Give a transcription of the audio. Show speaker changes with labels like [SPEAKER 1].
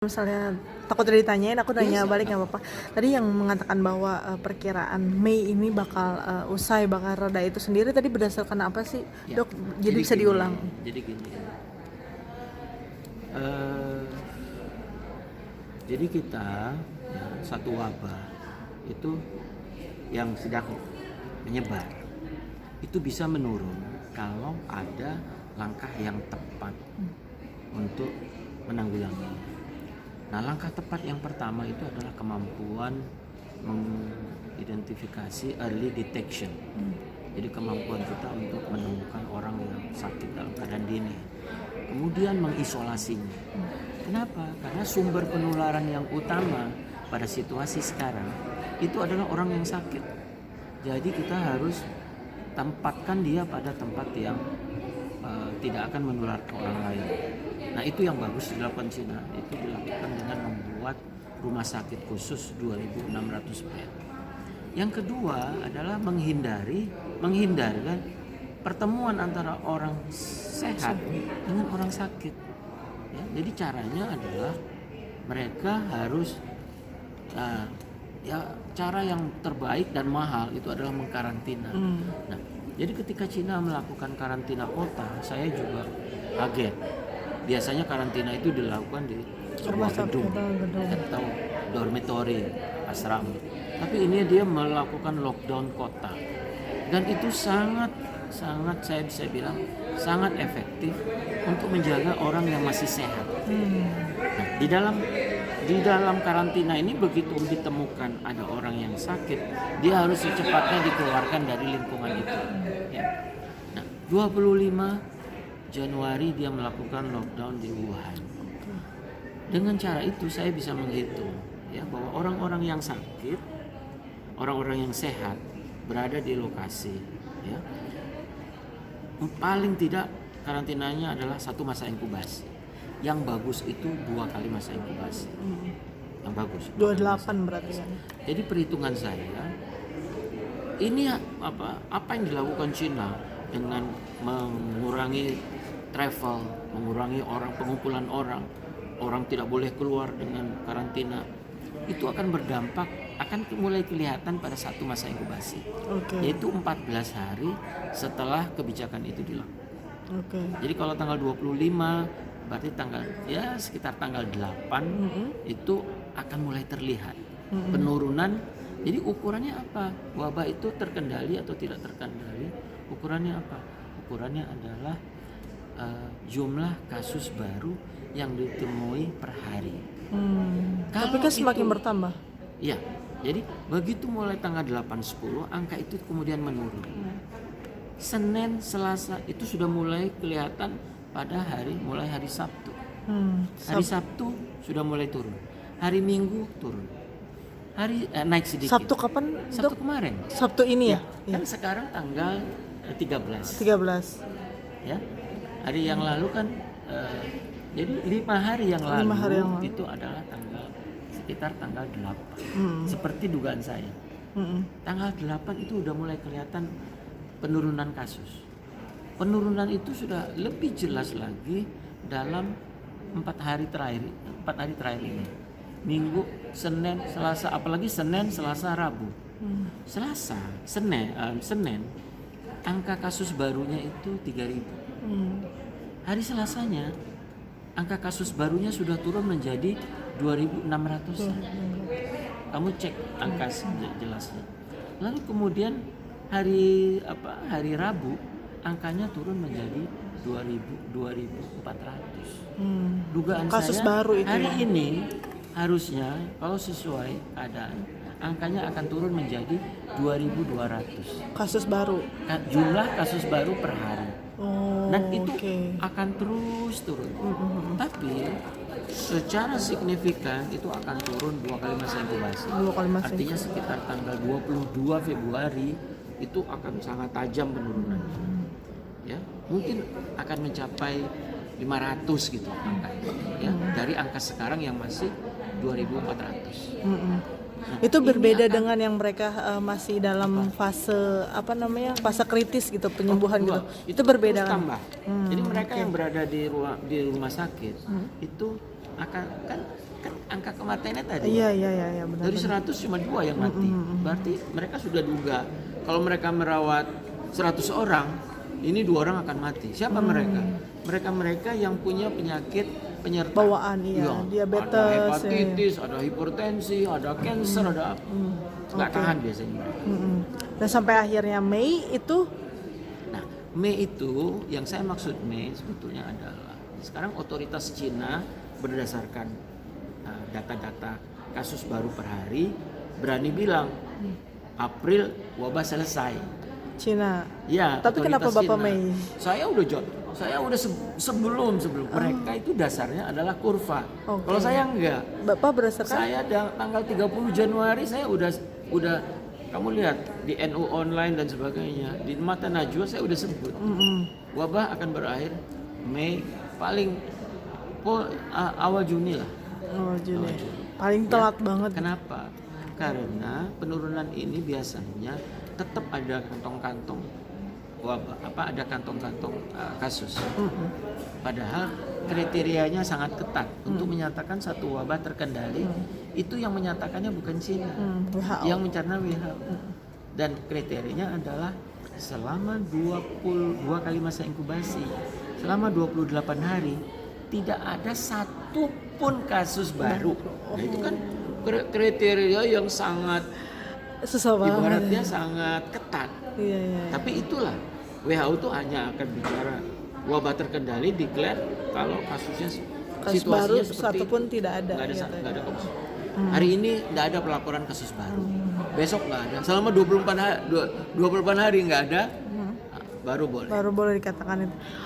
[SPEAKER 1] Misalnya takut udah ditanyain, aku nanya
[SPEAKER 2] Biasa.
[SPEAKER 1] balik nggak apa-apa. Tadi yang mengatakan bahwa perkiraan Mei ini bakal usai bakal reda itu sendiri tadi berdasarkan apa sih,
[SPEAKER 2] Ya,
[SPEAKER 1] Dok? Jadi bisa
[SPEAKER 2] gini,
[SPEAKER 1] diulang.
[SPEAKER 2] Jadi gini, jadi kita ya, satu wabah itu yang sedang menyebar itu bisa menurun kalau ada langkah yang tepat untuk menanggulanginya. Nah, langkah tepat yang pertama itu adalah kemampuan mengidentifikasi early detection. Jadi kemampuan kita untuk menemukan orang yang sakit dalam keadaan dini. Kemudian mengisolasinya. Kenapa? Karena sumber penularan yang utama pada situasi sekarang itu adalah orang yang sakit. Jadi kita harus tempatkan dia pada tempat yang tidak akan menularkan orang lain. Nah, itu yang bagus dilakukan Cina. Itu dilakukan dengan membuat rumah sakit khusus 2.600 bed. Yang kedua adalah menghindarkan pertemuan antara orang sehat dengan orang sakit. Ya, jadi caranya adalah mereka harus cara yang terbaik dan mahal itu adalah mengkarantina. Nah, jadi ketika Cina melakukan karantina kota, saya juga kaget. Biasanya karantina itu dilakukan di sebuah gedung atau dormitory, asram. Tapi ini dia melakukan lockdown kota. Dan itu sangat saya bisa bilang sangat efektif untuk menjaga orang yang masih sehat. Nah, di dalam karantina ini begitu ditemukan ada orang yang sakit, dia harus secepatnya dikeluarkan dari lingkungan itu. Ya. Nah, 25 Januari dia melakukan lockdown di Wuhan. Dengan cara itu saya bisa menghitung ya bahwa orang-orang yang sakit, orang-orang yang sehat berada di lokasi. Ya. Paling tidak karantinanya adalah 1 masa inkubasi. Yang bagus itu 2 kali masa inkubasi. Yang bagus
[SPEAKER 1] 28 berarti ya.
[SPEAKER 2] Jadi perhitungan saya ini apa yang dilakukan Cina dengan mengurangi travel, mengurangi pengumpulan orang tidak boleh keluar dengan karantina. Itu akan berdampak, akan mulai kelihatan pada 1 masa inkubasi. Yaitu 14 hari setelah kebijakan itu dilakukan. Jadi kalau tanggal 25 berarti sekitar tanggal 8 itu akan mulai terlihat penurunan. Jadi ukurannya apa? Wabah itu terkendali atau tidak terkendali? Ukurannya apa? Ukurannya adalah jumlah kasus baru yang ditemui per hari.
[SPEAKER 1] Tapi kan semakin bertambah.
[SPEAKER 2] Iya. Jadi begitu mulai tanggal 8-10 angka itu kemudian menurun. Senin, Selasa itu sudah mulai kelihatan pada mulai hari Sabtu. Hari Sabtu sudah mulai turun. Hari Minggu turun. Naik sedikit.
[SPEAKER 1] Sabtu kapan?
[SPEAKER 2] Sabtu kemarin.
[SPEAKER 1] Sabtu ini ya?
[SPEAKER 2] Kan sekarang tanggal 13. Ya. Hari yang lalu kan jadi 5 hari yang lalu itu adalah sekitar tanggal 8. Seperti dugaan saya. Tanggal 8 itu udah mulai kelihatan penurunan kasus. Penurunan itu sudah lebih jelas lagi dalam 4 hari terakhir ini. Minggu, Senin, Selasa, apalagi Senin, Selasa, Rabu. Senin, angka kasus barunya itu 3.000. Hari Selasanya, angka kasus barunya sudah turun menjadi 2.600. Kamu cek angka jelasnya. Lalu kemudian hari Rabu angkanya turun menjadi 2.400. Dugaan
[SPEAKER 1] kasus
[SPEAKER 2] saya
[SPEAKER 1] baru itu
[SPEAKER 2] hari ini harusnya kalau sesuai keadaan angkanya akan turun menjadi 2.200
[SPEAKER 1] kasus baru.
[SPEAKER 2] Jumlah kasus baru per hari. Itu akan terus turun. Tapi secara signifikan itu akan turun 2 kali masa inkubasi. Artinya sekitar tanggal 22 Februari itu akan sangat tajam penurunannya. Ya, mungkin akan mencapai 500 gitu angkanya. Ya, dari angka sekarang yang masih 2.400.
[SPEAKER 1] Itu berbeda dengan yang mereka masih dalam fase fase kritis gitu, penyembuhan gitu. Itu berbeda kan?
[SPEAKER 2] Jadi mereka yang berada di rumah sakit itu akan kan kematiannya tadi.
[SPEAKER 1] Iya benar.
[SPEAKER 2] Dari 100 cuma 2 yang mati. Berarti mereka sudah duga kalau mereka merawat 100 orang, ini 2 orang akan mati. Siapa mereka? Mereka yang punya penyakit penyerta.
[SPEAKER 1] Bawaan, iya. Diabetes,
[SPEAKER 2] ada hepatitis, ada hipertensi, ada cancer, ada apa. Nggak tahan biasanya mereka.
[SPEAKER 1] Dan sampai akhirnya Mei itu
[SPEAKER 2] Nah, Mei itu yang saya maksud Mei sebetulnya adalah sekarang otoritas Cina berdasarkan data-data kasus baru per hari berani bilang April wabah selesai.
[SPEAKER 1] Cina.
[SPEAKER 2] Ya,
[SPEAKER 1] Tapi kenapa
[SPEAKER 2] otoritas
[SPEAKER 1] Bapak
[SPEAKER 2] Cina.
[SPEAKER 1] Mei?
[SPEAKER 2] Saya udah sebelum mereka itu dasarnya adalah kurva.
[SPEAKER 1] Oke.
[SPEAKER 2] Kalau saya enggak.
[SPEAKER 1] Bapak berdasarkan
[SPEAKER 2] Saya tanggal 30 Januari saya udah kamu lihat di NU online dan sebagainya, di Mata Najwa saya udah sebut. Wabah akan berakhir Mei paling awal Juni lah.
[SPEAKER 1] Oh, Juni. Paling telat banget.
[SPEAKER 2] Kenapa? Karena penurunan ini biasanya tetap ada kantong-kantong wabah, ada kantong-kantong kasus. Padahal kriterianya sangat ketat untuk menyatakan satu wabah terkendali. Itu yang menyatakannya bukan Cina,
[SPEAKER 1] WHO.
[SPEAKER 2] yang mencerna WHO. Dan kriterianya adalah selama 22 kali masa inkubasi, selama 28 hari tidak ada satu pun kasus baru. Nah, itu kan kriteria yang sangat
[SPEAKER 1] Susah banget.
[SPEAKER 2] ibaratnya sangat ketat.
[SPEAKER 1] Iya.
[SPEAKER 2] Tapi itulah WHO tuh hanya akan bicara wabah terkendali declare kalau kasusnya
[SPEAKER 1] Kasus
[SPEAKER 2] situasinya
[SPEAKER 1] baru
[SPEAKER 2] seperti
[SPEAKER 1] satu pun
[SPEAKER 2] itu.
[SPEAKER 1] tidak ada.
[SPEAKER 2] Nggak ada kasus. Hari ini nggak ada pelaporan kasus baru. Besok nggak ada. Selama 24 hari nggak ada. Baru boleh.
[SPEAKER 1] Baru boleh dikatakan itu.